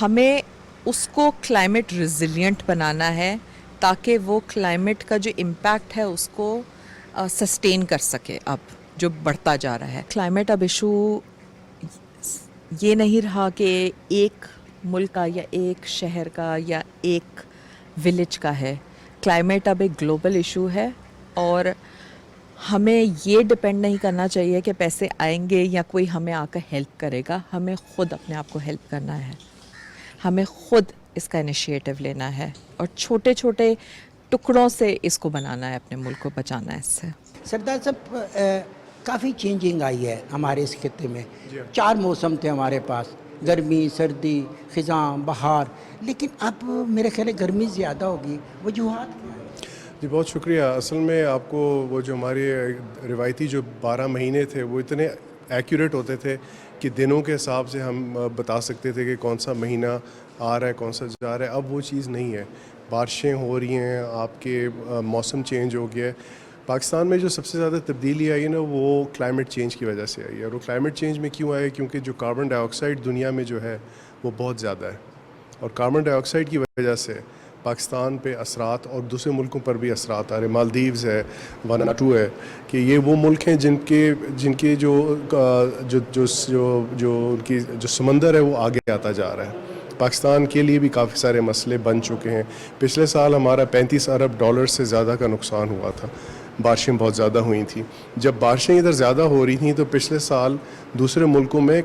ہمیں اس کو climate resilient بنانا ہے تاکہ وہ کلائمیٹ کا جو امپیکٹ ہے اس کو سسٹین کر سکے. اب جو بڑھتا جا رہا ہے کلائمیٹ اب ایشو یہ نہیں رہا کہ ایک ملک کا یا ایک شہر کا یا ایک ولیج کا ہے. کلائمیٹ اب ایک گلوبل ایشو ہے اور ہمیں یہ ڈپینڈ نہیں کرنا چاہیے کہ پیسے آئیں گے یا کوئی ہمیں آ کر ہیلپ کرے گا. ہمیں خود اپنے آپ کو ہیلپ کرنا ہے, ہمیں خود اس کا انیشیٹو لینا ہے اور چھوٹے چھوٹے ٹکڑوں سے اس کو بنانا ہے, اپنے ملک کو بچانا ہے اس سے. سردار صاحب کافی چینجنگ آئی ہے ہمارے اس خطے میں. 4 موسم تھے ہمارے پاس, گرمی, سردی, خزاں, بہار, لیکن اب میرے خیال ہے گرمی زیادہ ہوگی. وجوہات کیا ہیں؟ جی بہت شکریہ. اصل میں آپ کو وہ جو ہمارے روایتی جو 12 مہینے تھے وہ اتنے ایکوریٹ ہوتے تھے کہ دنوں کے حساب سے ہم بتا سکتے تھے کہ کون سا مہینہ آ رہا ہے کون سا جا رہا ہے. اب وہ چیز نہیں ہے. بارشیں ہو رہی ہیں, آپ کے موسم چینج ہو گیا ہے. پاکستان میں جو سب سے زیادہ تبدیلی آئی ہے نا وہ کلائمیٹ چینج کی وجہ سے آئی ہے. اور وہ کلائمیٹ چینج میں کیوں آئی ہے؟ کیونکہ جو کاربن ڈائی آکسائڈ دنیا میں جو ہے وہ بہت زیادہ ہے, اور کاربن ڈائی آکسائڈ کی وجہ سے پاکستان پہ اثرات اور دوسرے ملکوں پر بھی اثرات آ رہے ہیں. مالدیوز ہے, وانواتو ہے, کہ یہ وہ ملک ہیں جن کے جو سمندر ہے وہ آگے آتا جا رہا ہے. پاکستان کے لیے بھی کافی سارے مسئلے بن چکے ہیں. پچھلے سال ہمارا $35 ارب سے زیادہ کا نقصان ہوا تھا. بارشیں بہت زیادہ ہوئی تھیں. جب بارشیں ادھر زیادہ ہو رہی تھیں تو پچھلے سال دوسرے ملکوں میں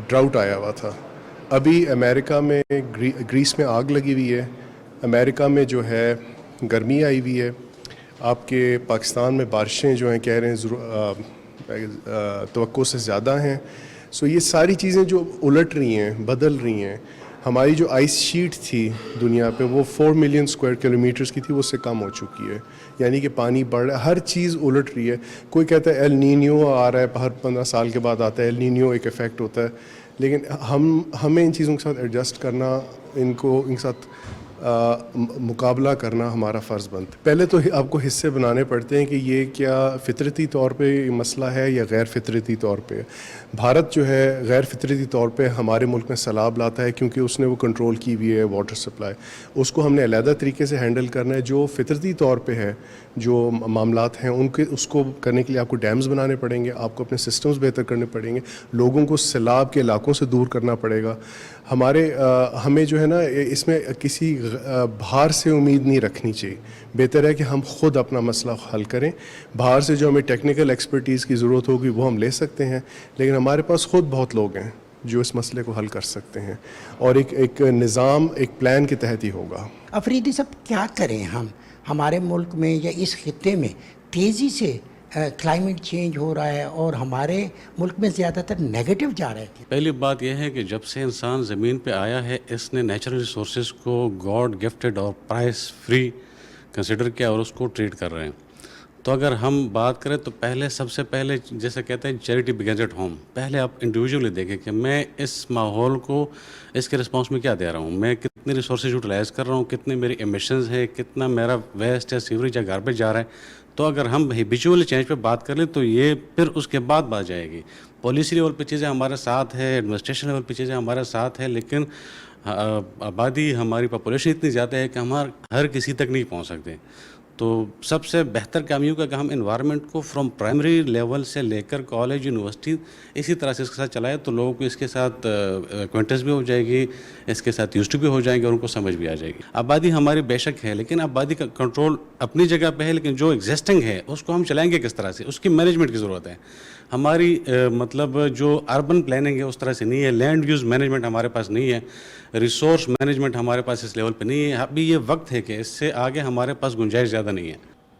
ڈراؤٹ آیا ہوا تھا. ابھی امریکہ میں گریس میں آگ لگی ہوئی ہے, امریکہ میں جو ہے گرمی آئی ہوئی ہے, آپ کے پاکستان میں بارشیں جو ہیں کہہ رہے ہیں توقع سے زیادہ ہیں. سو یہ ساری چیزیں جو الٹ رہی ہیں, بدل رہی ہیں. ہماری جو آئس شیٹ تھی دنیا پہ وہ 4 ملین اسکوائر کلومیٹرز کی تھی, وہ اس سے کم ہو چکی ہے. یعنی کہ پانی بڑھ رہا ہے, ہر چیز الٹ رہی ہے. کوئی کہتا ہے ایل نینیو آ رہا ہے, ہر 15 سال کے بعد آتا ہے ایل نینیو, ایک افیکٹ ہوتا ہے. لیکن ہمیں ان چیزوں کے ساتھ ایڈجسٹ کرنا, ان کے ساتھ مقابلہ کرنا ہمارا فرض بنتا ہے. پہلے تو آپ کو حصے بنانے پڑتے ہیں کہ یہ کیا فطرتی طور پہ مسئلہ ہے یا غیر فطرتی طور پہ. بھارت جو ہے غیر فطرتی طور پہ ہمارے ملک میں سیلاب لاتا ہے کیونکہ اس نے وہ کنٹرول کی ہوئی ہے واٹر سپلائی. اس کو ہم نے علیحدہ طریقے سے ہینڈل کرنا ہے. جو فطرتی طور پہ ہے جو معاملات ہیں اس کو کرنے کے لیے آپ کو ڈیمز بنانے پڑیں گے, آپ کو اپنے سسٹمز بہتر کرنے پڑیں گے, لوگوں کو سیلاب کے علاقوں سے دور کرنا پڑے گا. ہمیں جو ہے نا اس میں کسی باہر سے امید نہیں رکھنی چاہیے. بہتر ہے کہ ہم خود اپنا مسئلہ حل کریں. باہر سے جو ہمیں ٹیکنیکل ایکسپرٹیز کی ضرورت ہوگی وہ ہم لے سکتے ہیں, لیکن ہمارے پاس خود بہت لوگ ہیں جو اس مسئلے کو حل کر سکتے ہیں, اور ایک نظام ایک پلان کے تحت ہی ہوگا. افریدی صاحب کیا کریں ہم ہمارے ملک میں یا اس خطے میں تیزی سے کلائمیٹ چینج ہو رہا ہے اور ہمارے ملک میں زیادہ تر نیگیٹو جا رہا ہے؟ پہلی بات یہ ہے کہ جب سے انسان زمین پہ آیا ہے اس نے نیچرل ریسورسز کو گاڈ گفٹڈ اور پرائس فری کنسیڈر کیا اور اس کو ٹریٹ کر رہے ہیں. تو اگر ہم بات کریں تو سب سے پہلے جیسے کہتے ہیں چیریٹی بگنز ایٹ ہوم. پہلے آپ انڈیویجولی دیکھیں کہ میں اس ماحول کو اس کے رسپانس میں کیا دے رہا ہوں, میں کتنے ریسورسز یوٹیلائز کر رہا ہوں, کتنے میری ایمیشنز ہیں, کتنا میرا ویسٹ یا سیوریج یا گاربیج جا رہا ہے. تو اگر ہم ہیبیچول چینج پہ بات کر لیں تو یہ پھر اس کے بعد بات جائے گی. پالیسی لیول پہ چیزیں ہمارے ساتھ ہے, ایڈمنسٹریشن لیول پہ چیزیں ہمارے ساتھ ہے, لیکن آبادی ہماری پاپولیشن اتنی زیادہ ہے کہ ہم ہر کسی تک نہیں پہنچ سکتے. تو سب سے بہتر کام یہ ہوگا کہ ہم انوائرمنٹ کو فرام پرائمری لیول سے لے کر کالج یونیورسٹی اسی طرح سے اس کے ساتھ چلائے تو لوگوں کو اس کے ساتھ ایکوینٹنس بھی ہو جائے گی, اس کے ساتھ یوزڈ بھی ہو جائیں گے اور ان کو سمجھ بھی آ جائے گی. آبادی ہماری بے شک ہے, لیکن آبادی کا کنٹرول اپنی جگہ پہ ہے, لیکن جو ایگزسٹنگ ہے اس کو ہم چلائیں گے کس طرح سے, اس کی مینجمنٹ کی ضرورت ہے. ہماری مطلب جو اربن پلاننگ ہے اس طرح سے نہیں ہے, لینڈ یوز مینجمنٹ ہمارے پاس نہیں ہے, ریسورس مینجمنٹ ہمارے پاس اس لیول پہ نہیں ہے. ابھی یہ وقت ہے کہ اس سے آگے ہمارے پاس گنجائش زیادہ نہیں ہے.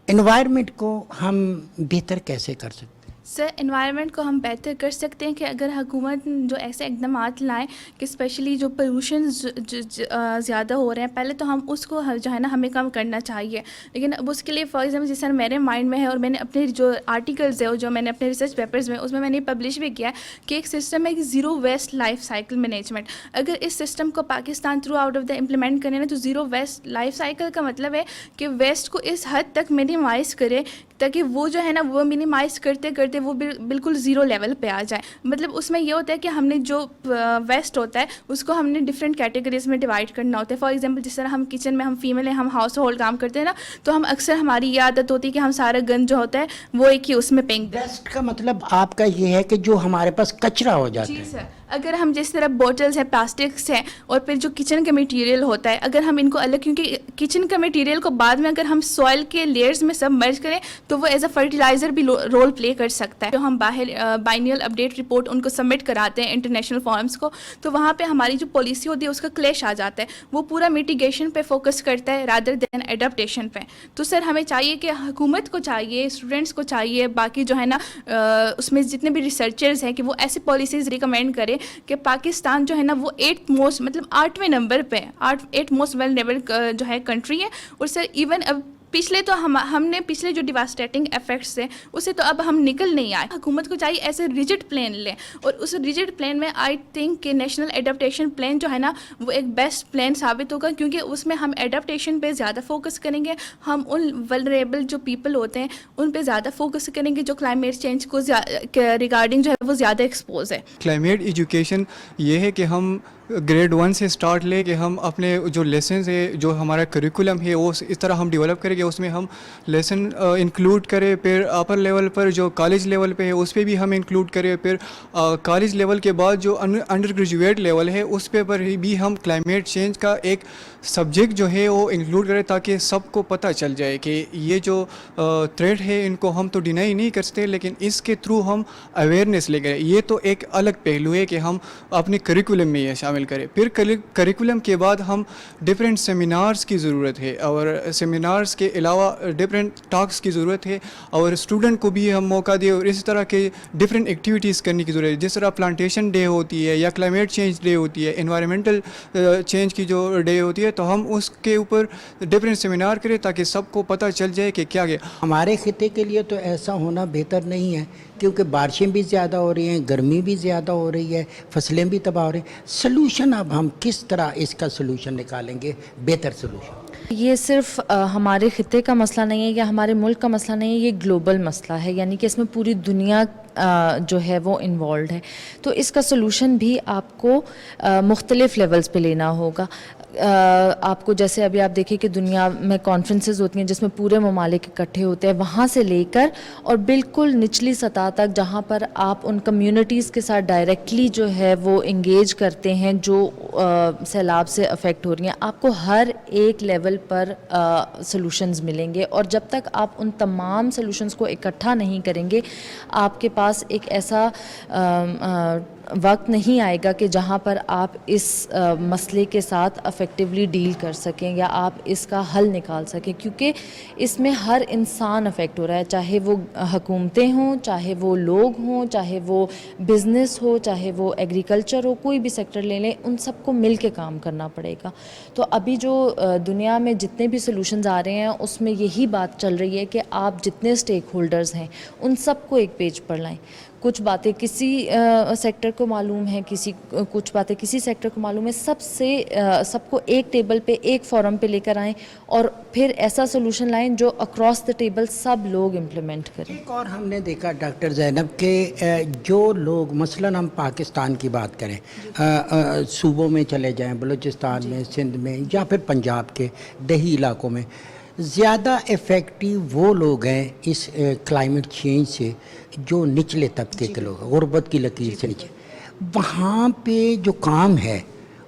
انوائرمنٹ کو ہم بہتر کیسے کر سکتے ہیں؟ سر انوائرمنٹ کو ہم بہتر کر سکتے ہیں کہ اگر حکومت جو ایسے اقدامات لائیں کہ اسپیشلی جو پولوشن زیادہ ہو رہے ہیں, پہلے تو ہم اس کو جو ہے نا ہمیں کم کرنا چاہیے. لیکن اب اس کے لیے فار ایگزامپل جس طرح میرے مائنڈ میں ہے اور میں نے اپنے جو آرٹیکلز ہے جو میں نے اپنے ریسرچ پیپرز میں اس میں نے پبلش بھی کیا ہے کہ ایک سسٹم ہے کہ zero waste life cycle management. اگر اس سسٹم کو Pakistan throughout of the implement کرے نا تو زیرو ویسٹ لائف سائیکل کا مطلب ہے کہ ویسٹ کو اس حد تک مینیمائز کرے تاکہ وہ جو ہے نا وہ مینیمائز کرتے کرتے ہوتے ہیں وہ بالکل زیرو لیول پہ آ جائیں. مطلب اس میں یہ ہوتا ہے کہ ہم نے جو ویسٹ ہوتا ہے اس کو ہم نے ڈفرینٹ کیٹیگریز میں ڈیوائڈ کرنا ہوتا ہے. فار ایگزامپل جس طرح ہم کچن میں ہم فیمیل ہیں, ہم ہاؤس ہولڈ کام کرتے ہیں نا, تو ہم اکثر ہماری یہ عادت ہوتی ہے کہ ہم سارا گند جو ہوتا ہے وہ ایک ہی اس میں پھینک دیں. ویسٹ کا مطلب آپ کا یہ ہے کہ جو ہمارے پاس کچرا ہو جاتا ہے. جی سر, اگر ہم جس طرح بوٹلز ہیں, پلاسٹکس ہیں, اور پھر جو کچن کا میٹیریل ہوتا ہے, اگر ہم ان کو الگ, کیونکہ کچن کا میٹیریل کو بعد میں اگر ہم سوائل کے لیئرز میں سب مرج کریں تو وہ ایز اے فرٹیلائزر بھی رول پلے کر سکتا ہے. جو ہم باہر بائنیل اپڈیٹ رپورٹ ان کو سبمٹ کراتے ہیں انٹرنیشنل فارمز کو, تو وہاں پہ ہماری جو پالیسی ہوتی ہے اس کا کلیش آ جاتا ہے. وہ پورا میٹیگیشن پہ فوکس کرتا ہے رادر دین ایڈپٹیشن پہ. تو سر ہمیں چاہیے کہ حکومت کو چاہیے, اسٹوڈنٹس کو چاہیے, باقی جو ہے نا اس میں جتنے بھی ریسرچرز ہیں کہ وہ ایسی پالیسیز ریکمینڈ کریں کہ پاکستان جو ہے نا وہ 8th موسٹ مطلب 8ویں نمبر پہ 8 موسٹ ویلنریبل جو ہے کنٹری ہے. اور سر ایون اب پچھلے تو ہم نے پچھلے جو ڈیواسٹیٹنگ افیکٹس ہیں اسے تو اب ہم نکل نہیں آئے. حکومت کو چاہیے ایسے ریجڈ پلان لیں, اور اس ریجڈ پلان میں آئی تھنک کہ نیشنل ایڈپٹیشن پلان جو ہے نا وہ ایک بیسٹ پلان ثابت ہوگا, کیونکہ اس میں ہم ایڈپٹیشن پہ زیادہ فوکس کریں گے. ہم ان ولنریبل جو پیپل ہوتے ہیں ان پہ زیادہ فوکس کریں گے جو کلائمیٹ چینج کو ریگارڈنگ جو ہے وہ زیادہ ایکسپوز ہے. کلائمیٹ ایجوکیشن یہ ہے کہ ہم گریڈ 1 سے سٹارٹ لے کہ ہم اپنے جو لیسنز ہے, جو ہمارا کریکولم ہے وہ اس طرح ہم ڈیولپ کریں کہ اس میں ہم لیسن انکلوڈ کریں. پھر اپر لیول پر جو کالج لیول پہ ہے اس پہ بھی ہم انکلوڈ کریں. پھر کالج لیول کے بعد جو انڈر گریجویٹ لیول ہے اس پہ پر بھی ہم کلائمیٹ چینج کا ایک سبجیکٹ جو ہے وہ انکلوڈ کریں, تاکہ سب کو پتہ چل جائے کہ یہ جو تھریٹ ہے ان کو ہم تو ڈینائی نہیں کر سکتے, لیکن اس کے تھرو ہم اویئرنیس لے کریں. یہ تو ایک الگ پہلو ہے کہ ہم اپنے کریکولم میں یہ شامل کریں. پھر کریکولم کے بعد ہم ڈفرینٹ سیمینارز کی ضرورت ہے, اور سیمینارز کے علاوہ ڈفرینٹ ٹاکس کی ضرورت ہے, اور اسٹوڈنٹ کو بھی ہم موقع دیں, اور اسی طرح کے ڈفرینٹ ایکٹیویٹیز کرنے کی ضرورت ہے. جس طرح پلانٹیشن ڈے ہوتی ہے یا کلائمیٹ چینج ڈے ہوتی ہے, انوائرمنٹل چینج کی جو ڈے ہوتی ہے, تو ہم اس کے اوپر ڈفرینٹ سیمینار کریں تاکہ سب کو پتہ چل جائے کہ کیا گیا. ہمارے خطے کے لیے تو ایسا ہونا بہتر نہیں ہے, کیونکہ بارشیں بھی زیادہ ہو رہی ہیں, گرمی بھی زیادہ ہو رہی ہے, فصلیں بھی تباہ ہو رہی ہیں. سلوشن اب ہم کس طرح اس کا سلوشن نکالیں گے, بہتر سلوشن؟ یہ صرف ہمارے خطے کا مسئلہ نہیں ہے یا ہمارے ملک کا مسئلہ نہیں ہے, یہ گلوبل مسئلہ ہے, یعنی کہ اس میں پوری دنیا جو ہے وہ انوالوڈ ہے. تو اس کا سلوشن بھی آپ کو مختلف لیولز پہ لینا ہوگا. آپ کو جیسے ابھی آپ دیکھیں کہ دنیا میں کانفرنسز ہوتی ہیں جس میں پورے ممالک اکٹھے ہوتے ہیں, وہاں سے لے کر اور بالکل نچلی سطح تک جہاں پر آپ ان کمیونٹیز کے ساتھ ڈائریکٹلی جو ہے وہ انگیج کرتے ہیں جو سیلاب سے افیکٹ ہو رہی ہیں, آپ کو ہر ایک لیول پر سلوشنز ملیں گے. اور جب تک آپ ان تمام سلوشنز کو اکٹھا نہیں کریں گے, آپ کے پاس ایک ایسا وقت نہیں آئے گا کہ جہاں پر آپ اس مسئلے کے ساتھ افیکٹولی ڈیل کر سکیں یا آپ اس کا حل نکال سکیں, کیونکہ اس میں ہر انسان افیکٹ ہو رہا ہے, چاہے وہ حکومتیں ہوں, چاہے وہ لوگ ہوں, چاہے وہ بزنس ہو, چاہے وہ ایگریکلچر ہو, کوئی بھی سیکٹر لے لیں, ان سب کو مل کے کام کرنا پڑے گا. تو ابھی جو دنیا میں جتنے بھی سلوشنز آ رہے ہیں اس میں یہی بات چل رہی ہے کہ آپ جتنے اسٹیک ہولڈرز ہیں ان سب کو ایک پیج پر لائیں. کچھ باتیں کسی سیکٹر کو معلوم ہیں, کچھ باتیں کسی سیکٹر کو معلوم ہے, سب کو ایک ٹیبل پہ ایک فورم پہ لے کر آئیں اور پھر ایسا سلوشن لائیں جو اکراس دا ٹیبل سب لوگ امپلیمنٹ کریں. ایک اور ہم نے دیکھا ڈاکٹر زینب کہ جو لوگ مثلاً ہم پاکستان کی بات کریں, صوبوں میں چلے جائیں, بلوچستان میں, سندھ میں یا پھر پنجاب کے دیہی علاقوں میں, زیادہ افیکٹو وہ لوگ ہیں اس کلائمیٹ چینج سے جو نچلے طبقے کے لوگ ہیں, غربت کی لکیر سے نیچے. وہاں پہ جو کام ہے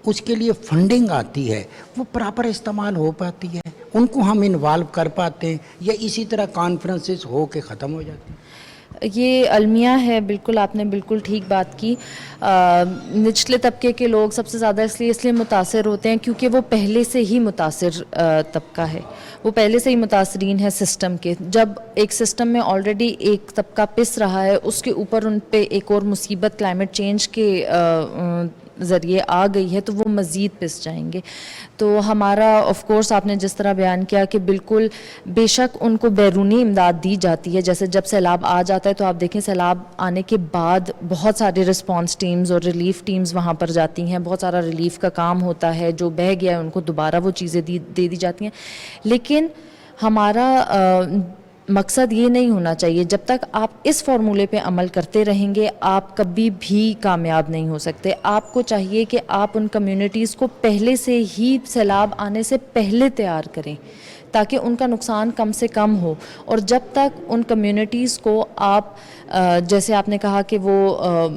اس کے لیے فنڈنگ آتی ہے, وہ پراپر استعمال ہو پاتی ہے, ان کو ہم انوالو کر پاتے ہیں, یا اسی طرح کانفرنسز ہو کے ختم ہو جاتی ہیں؟ یہ المیہ ہے, بالکل آپ نے بالکل ٹھیک بات کی. نچلے طبقے کے لوگ سب سے زیادہ اس لیے متاثر ہوتے ہیں کیونکہ وہ پہلے سے ہی متاثر طبقہ ہے, وہ پہلے سے ہی متاثرین ہے سسٹم کے. جب ایک سسٹم میں آلریڈی ایک طبقہ پس رہا ہے, اس کے اوپر ان پہ ایک اور مصیبت کلائمیٹ چینج کے ذریعے آ گئی ہے, تو وہ مزید پس جائیں گے. تو ہمارا آف کورس آپ نے جس طرح بیان کیا کہ بالکل بے شک ان کو بیرونی امداد دی جاتی ہے. جیسے جب سیلاب آ جاتا ہے تو آپ دیکھیں سیلاب آنے کے بعد بہت سارے رسپانس ٹیمز اور ریلیف ٹیمز وہاں پر جاتی ہیں, بہت سارا ریلیف کا کام ہوتا ہے, جو بہہ گیا ہے ان کو دوبارہ وہ چیزیں دے دی جاتی ہیں. لیکن ہمارا مقصد یہ نہیں ہونا چاہیے. جب تک آپ اس فارمولے پہ عمل کرتے رہیں گے آپ کبھی بھی کامیاب نہیں ہو سکتے. آپ کو چاہیے کہ آپ ان کمیونٹیز کو پہلے سے ہی سیلاب آنے سے پہلے تیار کریں تاکہ ان کا نقصان کم سے کم ہو. اور جب تک ان کمیونٹیز کو آپ جیسے آپ نے کہا کہ وہ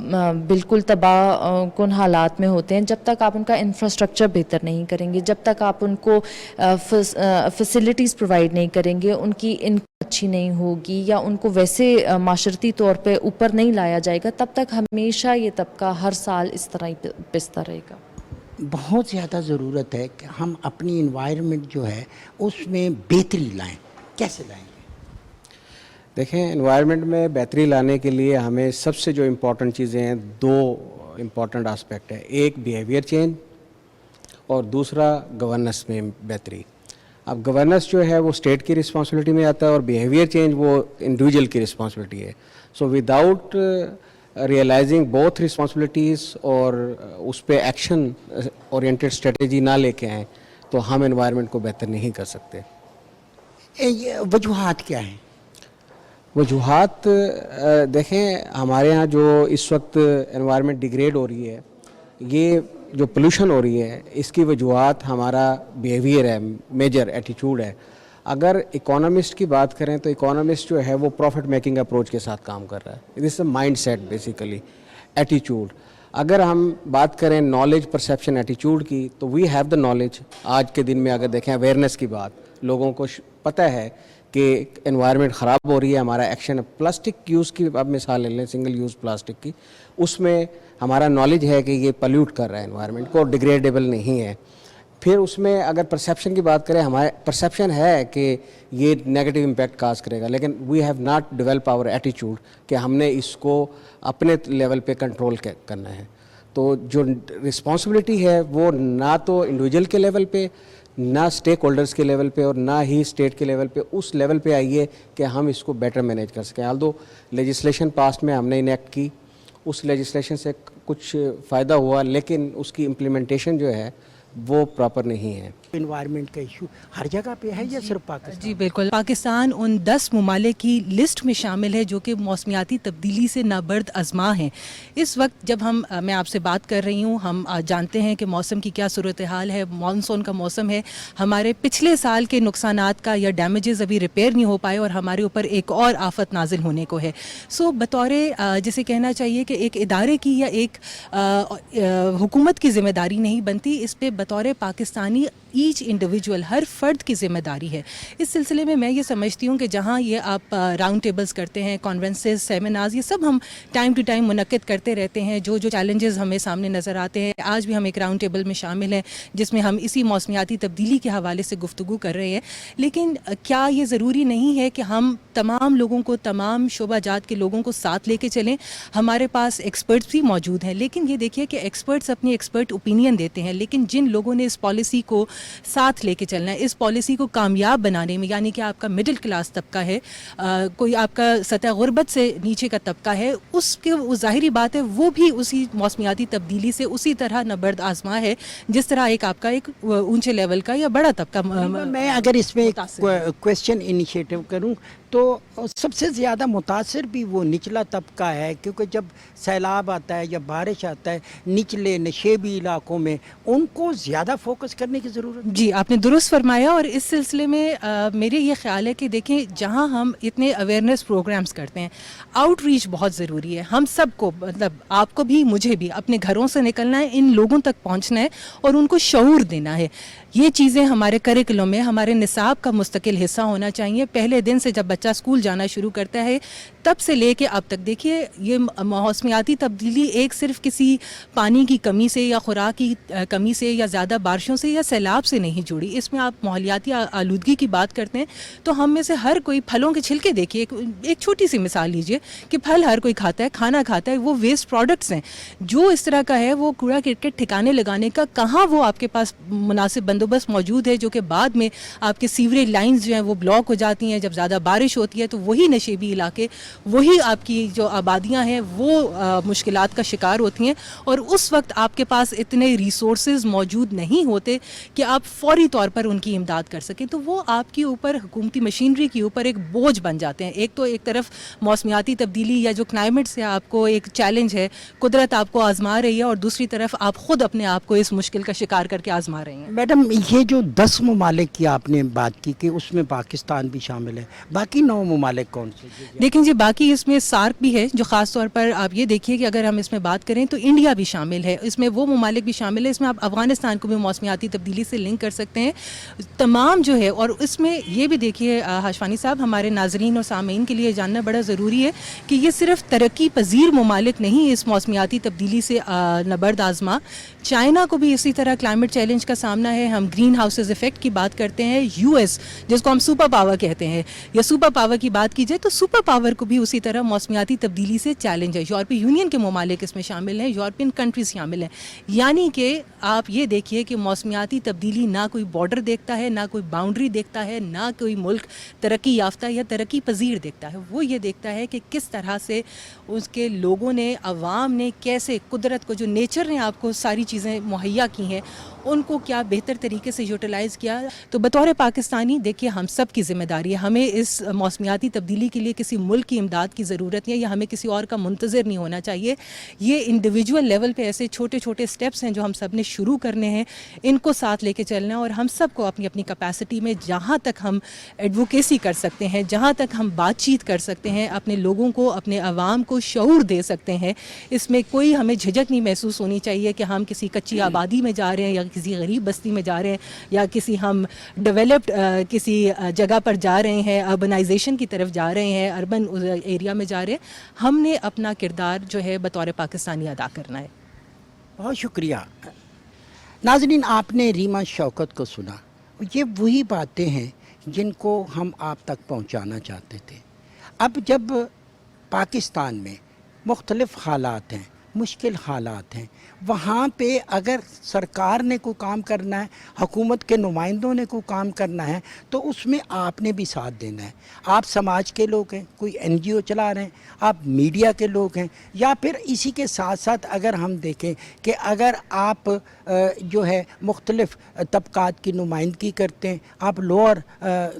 بالکل تباہ کن حالات میں ہوتے ہیں, جب تک آپ ان کا انفراسٹرکچر بہتر نہیں کریں گے, جب تک آپ ان کو فیسلٹیز پرووائڈ نہیں کریں گے, ان کی انکم اچھی نہیں ہوگی یا ان کو ویسے معاشرتی طور پہ اوپر نہیں لایا جائے گا, تب تک ہمیشہ یہ طبقہ ہر سال اس طرح ہی پستا رہے گا. بہت زیادہ ضرورت ہے کہ ہم اپنی انوائرمنٹ جو ہے اس میں بہتری لائیں. کیسے لائیں گے؟ دیکھیں, انوائرمنٹ میں بہتری لانے کے لیے ہمیں سب سے جو امپورٹنٹ چیزیں ہیں, دو امپورٹنٹ آسپیکٹ ہے. ایک بیہیویئر چینج اور دوسرا گورننس میں بہتری. اب گورننس جو ہے وہ اسٹیٹ کی رسپانسبلٹی میں آتا ہے اور بیہیویئر چینج وہ انڈیویجول کی رسپانسبلٹی ہے. So without realising both responsibilities اور اس پہ ایکشن اورینٹڈ اسٹریٹجی نہ لے کے آئیں تو ہم انوائرمنٹ کو بہتر نہیں کر سکتے. یہ وجوہات کیا ہیں؟ وجوہات دیکھیں, ہمارے ہاں جو اس وقت انوائرمنٹ ڈیگریڈ ہو رہی ہے, یہ جو پولوشن ہو رہی ہے, اس کی وجوہات ہمارا بیہیویئر ہے, میجر ایٹیچیوڈ ہے. اگر اکانومسٹ کی بات کریں تو اکانومسٹ جو ہے وہ پروفٹ میکنگ اپروچ کے ساتھ کام کر رہا ہے. دس اے مائنڈ سیٹ بیسیکلی, ایٹیچیوڈ. اگر ہم بات کریں نالج پرسیپشن ایٹیچیوڈ کی تو وی ہیو دا نالج. آج کے دن میں اگر دیکھیں اویئرنیس کی بات, لوگوں کو پتہ ہے کہ انوائرمنٹ خراب ہو رہی ہے, ہمارا ایکشن. پلاسٹک یوز کی اب مثال لے لیں, سنگل یوز پلاسٹک کی, اس میں ہمارا نالج ہے کہ یہ پلیوٹ کر رہا ہے انوائرمنٹ کو, ڈیگریڈیبل نہیں ہے. پھر اس میں اگر پرسیپشن کی بات کریں, ہمارے پرسیپشن ہے کہ یہ نیگیٹو امپیکٹ کاز کرے گا, لیکن we have not develop our ایٹیچیوڈ کہ ہم نے اس کو اپنے لیول پہ کنٹرول کرنا ہے. تو جو رسپانسبلٹی ہے وہ نہ تو انڈیویجول کے لیول پہ, نہ اسٹیک ہولڈرز کے لیول پہ اور نہ ہی اسٹیٹ کے لیول پہ, اس لیول پہ آئیے کہ ہم اس کو بیٹر مینیج کر سکیں. آلدو لیجسلیشن پاسٹ میں ہم نے انیکٹ کی, اس لیجسلیشن سے کچھ فائدہ ہوا, لیکن اس کی امپلیمنٹیشن جو ہے وہ پراپر نہیں ہے. انوائرمنٹ کا ایشو ہر جگہ پہ ہے یا صرف پاکستان؟ جی بالکل, پاکستان ان 10 ممالک کی لسٹ میں شامل ہے جو کہ موسمیاتی تبدیلی سے نابرد ازما ہیں. اس وقت جب میں آپ سے بات کر رہی ہوں, ہم جانتے ہیں کہ موسم کی کیا صورتحال ہے. مانسون کا موسم ہے, ہمارے پچھلے سال کے نقصانات کا یا ڈیمیجز ابھی ریپیئر نہیں ہو پائے اور ہمارے اوپر ایک اور آفت نازل ہونے کو ہے. سو بطور جسے کہنا چاہیے کہ ایک ادارے کی یا ایک حکومت کی ذمہ داری نہیں بنتی, اس پہ بطور پاکستانی ایچ انڈیویجول, ہر فرد کی ذمہ داری ہے. اس سلسلے میں یہ سمجھتی ہوں کہ جہاں یہ آپ راؤنڈ ٹیبلز کرتے ہیں, کانفرنسز, سیمینارز, یہ سب ہم ٹائم ٹو ٹائم منعقد کرتے رہتے ہیں. جو چیلنجز ہمیں سامنے نظر آتے ہیں, آج بھی ہم ایک راؤنڈ ٹیبل میں شامل ہیں جس میں ہم اسی موسمیاتی تبدیلی کے حوالے سے گفتگو کر رہے ہیں. لیکن کیا یہ ضروری نہیں ہے کہ ہم تمام لوگوں کو, تمام شعبہ جات کے لوگوں کو ساتھ لے کے چلیں؟ ہمارے پاس ایکسپرٹس بھی موجود ہیں, لیکن یہ دیکھیے کہ ایکسپرٹس اپنی ایکسپرٹ اوپینین دیتے ہیں, لیکن جن لوگوں نے اس پالیسی کو ساتھ لے کے چلنا ہے, اس پالیسی کو کامیاب بنانے میں, یعنی کہ آپ کا مڈل کلاس طبقہ ہے, کوئی آپ کا سطح غربت سے نیچے کا طبقہ ہے, اس کے ظاہری بات ہے وہ بھی اسی موسمیاتی تبدیلی سے اسی طرح نبرد آزما ہے جس طرح ایک آپ کا ایک اونچے لیول کا یا بڑا طبقہ. میں اگر اس میں ایک کویسچن انیشیٹو کروں تو سب سے زیادہ متاثر بھی وہ نچلا طبقہ ہے, کیونکہ جب سیلاب آتا ہے یا بارش آتا ہے نچلے نشیبی علاقوں میں, ان کو زیادہ فوکس کرنے کی ضرورت ہے. جی آپ نے درست فرمایا, اور اس سلسلے میں میرے یہ خیال ہے کہ دیکھیں جہاں ہم اتنے اویئرنیس پروگرامز کرتے ہیں, آؤٹ ریچ بہت ضروری ہے. ہم سب کو, مطلب آپ کو بھی مجھے بھی, اپنے گھروں سے نکلنا ہے, ان لوگوں تک پہنچنا ہے اور ان کو شعور دینا ہے. یہ چیزیں ہمارے کریکولم میں, ہمارے نصاب کا مستقل حصہ ہونا چاہیے. پہلے دن سے جب بچہ اسکول جانا شروع کرتا ہے تب سے لے کے اب تک, دیکھیے یہ موسمیاتی تبدیلی ایک صرف کسی پانی کی کمی سے یا خوراک کی کمی سے یا زیادہ بارشوں سے یا سیلاب سے نہیں جڑی. اس میں آپ ماحولیاتی آلودگی کی بات کرتے ہیں تو ہم میں سے ہر کوئی پھلوں کے چھلکے دیکھیے, ایک چھوٹی سی مثال لیجئے کہ پھل ہر کوئی کھاتا ہے, کھانا کھاتا ہے, وہ ویسٹ پروڈکٹس ہیں. جو اس طرح کا ہے وہ کوڑا کرکٹ ٹھکانے لگانے کا کہاں وہ آپ کے پاس مناسب بندوبست موجود ہے, جو کہ بعد میں آپ کے سیوریج لائنز جو ہیں وہ بلاک ہو جاتی ہیں. جب زیادہ بارش ہوتی ہے تو وہی نشیبی علاقے وہی آپ کی جو آبادیاں ہیں وہ مشکلات کا شکار ہوتی ہیں، اور اس وقت آپ کے پاس اتنے ریسورسز موجود نہیں ہوتے کہ آپ فوری طور پر ان کی امداد کر سکیں، تو وہ آپ کے اوپر حکومتی مشینری کے اوپر ایک بوجھ بن جاتے ہیں. ایک تو ایک طرف موسمیاتی تبدیلی یا جو کلائمیٹ سے آپ کو ایک چیلنج ہے، قدرت آپ کو آزما رہی ہے، اور دوسری طرف آپ خود اپنے آپ کو اس مشکل کا شکار کر کے آزما رہے ہیں. میڈم یہ جو 10 ممالک کی آپ نے بات کی کہ اس میں پاکستان بھی شامل ہے، باقی 9 ممالک کون سے؟ دیکھیں جی، باقی اس میں سارک بھی ہے، جو خاص طور پر آپ یہ دیکھیے کہ اگر ہم اس میں بات کریں تو انڈیا بھی شامل ہے، اس میں وہ ممالک بھی شامل ہے، اس میں آپ افغانستان کو بھی موسمیاتی تبدیلی سے لنک کر سکتے ہیں تمام جو ہے. اور اس میں یہ بھی دیکھیے ہاشفانی صاحب، ہمارے ناظرین اور سامعین کے لیے جاننا بڑا ضروری ہے کہ یہ صرف ترقی پذیر ممالک نہیں اس موسمیاتی تبدیلی سے نبرد آزما، چائنا کو بھی اسی طرح کلائمیٹ چیلنج کا سامنا ہے. ہم گرین ہاؤسز ایفیکٹ کی بات کرتے ہیں، یو ایس جس کو ہم سپر پاور کہتے ہیں، یا سپر پاور کی بات کی جائے تو سپر پاور کو بھی اسی طرح موسمیاتی تبدیلی سے چیلنج ہے. یورپی یونین کے ممالک اس میں شامل ہیں، یورپین کنٹریز شامل ہیں. یعنی کہ آپ یہ دیکھیے کہ موسمیاتی تبدیلی نہ کوئی بارڈر دیکھتا ہے، نہ کوئی باؤنڈری دیکھتا ہے، نہ کوئی ملک ترقی یافتہ یا ترقی پذیر دیکھتا ہے. وہ یہ دیکھتا ہے کہ کس طرح سے اس کے لوگوں نے، عوام نے کیسے قدرت کو، جو نیچر نے آپ کو ساری چیزیں مہیا کی ہیں، ان کو کیا بہتر طریقے سے یوٹیلائز کیا. تو بطور پاکستانی دیکھیے ہم سب کی ذمہ داری ہے، ہمیں اس موسمیاتی تبدیلی کے لیے کسی ملک کی امداد کی ضرورت نہیں ہے، یا ہمیں کسی اور کا منتظر نہیں ہونا چاہیے. یہ انڈیویجول لیول پہ ایسے چھوٹے چھوٹے سٹیپس ہیں جو ہم سب نے شروع کرنے ہیں، ان کو ساتھ لے کے چلنا ہے، اور ہم سب کو اپنی اپنی کیپیسٹی میں جہاں تک ہم ایڈوکیسی کر سکتے ہیں، جہاں تک ہم بات چیت کر سکتے ہیں، اپنے لوگوں کو، اپنے عوام کو شعور دے سکتے ہیں. اس میں کوئی ہمیں جھجک نہیں محسوس ہونی چاہیے کہ ہم کسی کچی آبادی میں جا رہے ہیں، یا کسی غریب بستی میں جا رہے ہیں، یا کسی ہم ڈیولپڈ کسی جگہ پر جا رہے ہیں، اربنائزیشن کی طرف جا رہے ہیں، اربن ایریا میں جا رہے ہیں. ہم نے اپنا کردار جو ہے بطور پاکستانی ادا کرنا ہے. بہت شکریہ. ناظرین، آپ نے ریما شوکت کو سنا. یہ وہی باتیں ہیں جن کو ہم آپ تک پہنچانا چاہتے تھے. اب جب پاکستان میں مختلف حالات ہیں، مشکل حالات ہیں، وہاں پہ اگر سرکار نے کوئی کام کرنا ہے، حکومت کے نمائندوں نے کوئی کام کرنا ہے، تو اس میں آپ نے بھی ساتھ دینا ہے. آپ سماج کے لوگ ہیں، کوئی این جی او چلا رہے ہیں، آپ میڈیا کے لوگ ہیں، یا پھر اسی کے ساتھ ساتھ اگر ہم دیکھیں کہ اگر آپ جو ہے مختلف طبقات کی نمائندگی کرتے ہیں، آپ لوور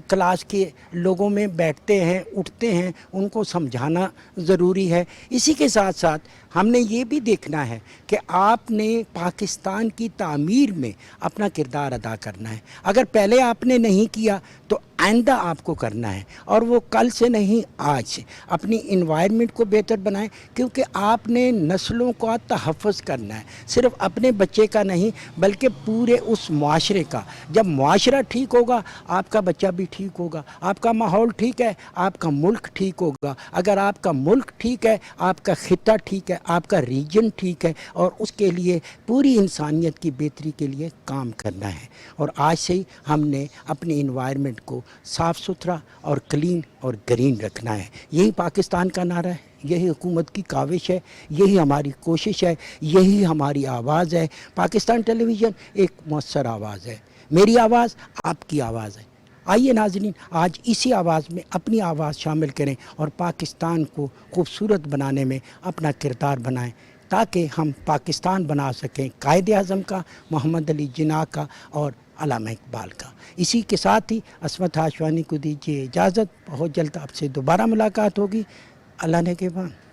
کلاس کے لوگوں میں بیٹھتے ہیں، اٹھتے ہیں، ان کو سمجھانا ضروری ہے. اسی کے ساتھ ساتھ ہم نے یہ بھی دیکھنا ہے کہ آپ نے پاکستان کی تعمیر میں اپنا کردار ادا کرنا ہے. اگر پہلے آپ نے نہیں کیا تو آئندہ آپ کو کرنا ہے، اور وہ کل سے نہیں آج سے. اپنی انوائرمنٹ کو بہتر بنائیں، کیونکہ آپ نے نسلوں کا تحفظ کرنا ہے، صرف اپنے بچے کا نہیں بلکہ پورے اس معاشرے کا. جب معاشرہ ٹھیک ہوگا آپ کا بچہ بھی ٹھیک ہوگا، آپ کا ماحول ٹھیک ہے آپ کا ملک ٹھیک ہوگا. اگر آپ کا ملک ٹھیک ہے آپ کا خطہ ٹھیک ہے، آپ کا ریجن ٹھیک ہے، اور اس کے لیے پوری انسانیت کی بہتری کے لیے کام کرنا ہے. اور آج سے ہی ہم نے اپنی انوائرمنٹ کو صاف ستھرا اور کلین اور گرین رکھنا ہے. یہی پاکستان کا نعرہ ہے، یہی حکومت کی کاوش ہے، یہی ہماری کوشش ہے، یہی ہماری آواز ہے. پاکستان ٹیلی ویژن ایک مؤثر آواز ہے. میری آواز آپ کی آواز ہے. آئیے ناظرین، آج اسی آواز میں اپنی آواز شامل کریں اور پاکستان کو خوبصورت بنانے میں اپنا کردار بنائیں، تاکہ ہم پاکستان بنا سکیں قائد اعظم کا، محمد علی جناح کا اور علامہ اقبال کا. اسی کے ساتھ ہی عصمت ہاشوانی کو دیجیے اجازت. بہت جلد آپ سے دوبارہ ملاقات ہوگی. اللہ نے کے بعد.